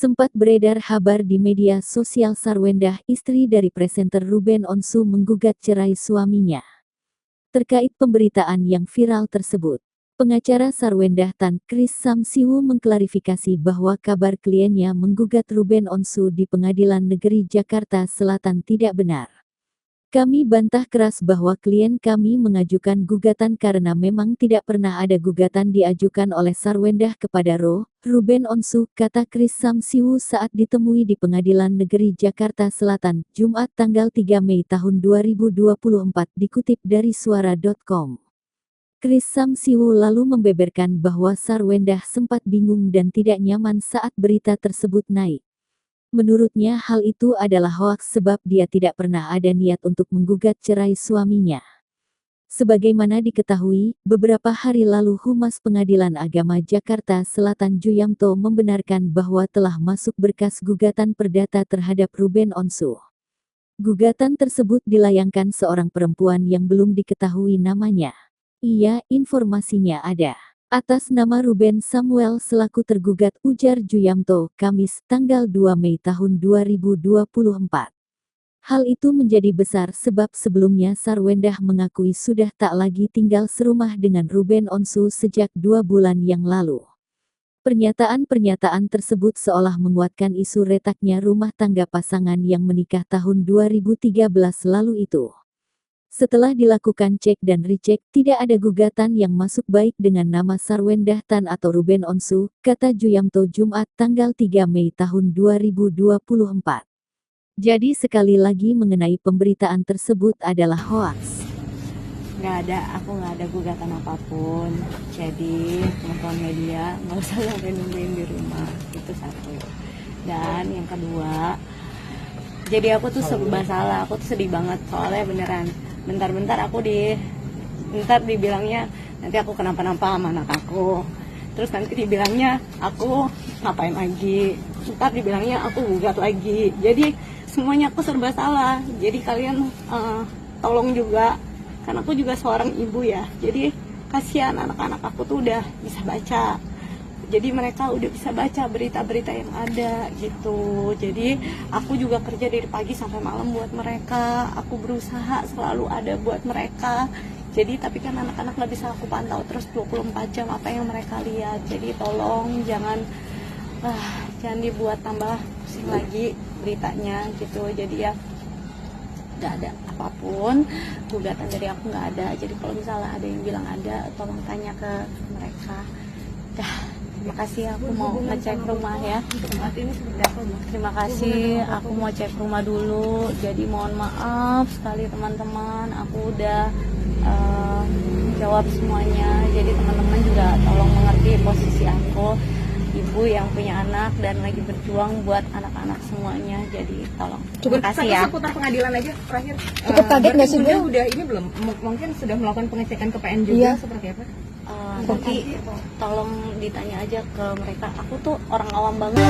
Sempat beredar kabar di media sosial Sarwendah, istri dari presenter Ruben Onsu menggugat cerai suaminya. Terkait pemberitaan yang viral tersebut, pengacara Sarwendah Tan Kris Samsiwu mengklarifikasi bahwa kabar kliennya menggugat Ruben Onsu di Pengadilan Negeri Jakarta Selatan tidak benar. Kami bantah keras bahwa klien kami mengajukan gugatan karena memang tidak pernah ada gugatan diajukan oleh Sarwendah kepada Ruben Onsu, kata Kris Samsiwu saat ditemui di Pengadilan Negeri Jakarta Selatan, Jumat tanggal 3 Mei tahun 2024, dikutip dari suara.com. Kris Samsiwu lalu membeberkan bahwa Sarwendah sempat bingung dan tidak nyaman saat berita tersebut naik. Menurutnya hal itu adalah hoaks sebab dia tidak pernah ada niat untuk menggugat cerai suaminya. Sebagaimana diketahui, beberapa hari lalu Humas Pengadilan Agama Jakarta Selatan Juyamto membenarkan bahwa telah masuk berkas gugatan perdata terhadap Ruben Onsu. Gugatan tersebut dilayangkan seorang perempuan yang belum diketahui namanya. Iya, informasinya ada. Atas nama Ruben Samuel selaku tergugat, ujar Juyamto, Kamis, tanggal 2 Mei tahun 2024. Hal itu menjadi besar sebab sebelumnya Sarwendah mengakui sudah tak lagi tinggal serumah dengan Ruben Onsu sejak 2 bulan yang lalu. Pernyataan-pernyataan tersebut seolah menguatkan isu retaknya rumah tangga pasangan yang menikah tahun 2013 lalu itu. Setelah dilakukan cek dan recheck, tidak ada gugatan yang masuk baik dengan nama Sarwendah Tan atau Ruben Onsu, kata Juyamto Jumat tanggal 3 Mei tahun 2024. Jadi sekali lagi mengenai pemberitaan tersebut adalah hoaks. Aku nggak ada gugatan apapun. Jadi teman-teman media nggak usah sampai nungguin di rumah, itu satu. Dan yang kedua, jadi aku tuh serba salah, aku tuh sedih banget soalnya beneran. Bentar-bentar ntar dibilangnya nanti aku kenapa-napa sama anak aku. Terus nanti dibilangnya aku ngapain lagi. Ntar dibilangnya aku gugat lagi. Jadi semuanya aku serba salah. Jadi kalian tolong juga. Karena aku juga seorang ibu ya. Jadi kasihan anak-anak aku tuh udah bisa baca. Jadi mereka udah bisa baca berita-berita yang ada gitu. Jadi aku juga kerja dari pagi sampai malam buat mereka. Aku berusaha selalu ada buat mereka. Jadi tapi kan anak-anak gak bisa aku pantau terus 24 jam apa yang mereka lihat. Jadi tolong jangan dibuat tambah pusing lagi beritanya gitu. Jadi ya gak ada apapun, gugatan dari aku gak ada. Jadi kalau misalnya ada yang bilang ada, tolong tanya ke mereka. Terima kasih, aku mau ngecek rumah ya. Terima kasih, aku mau cek rumah dulu. Jadi mohon maaf sekali teman-teman, aku udah jawab semuanya. Jadi teman-teman juga tolong mengerti posisi aku, ibu yang punya anak dan lagi berjuang buat anak-anak semuanya. Jadi tolong. Terima kasih ya. Seputar pengadilan aja terakhir. Cukup kaget nggak sih, Bu? Udah ini belum? Mungkin sudah melakukan pengecekan ke PN juga, seperti apa? Nanti tolong ditanya aja ke mereka. Aku tuh orang awam banget.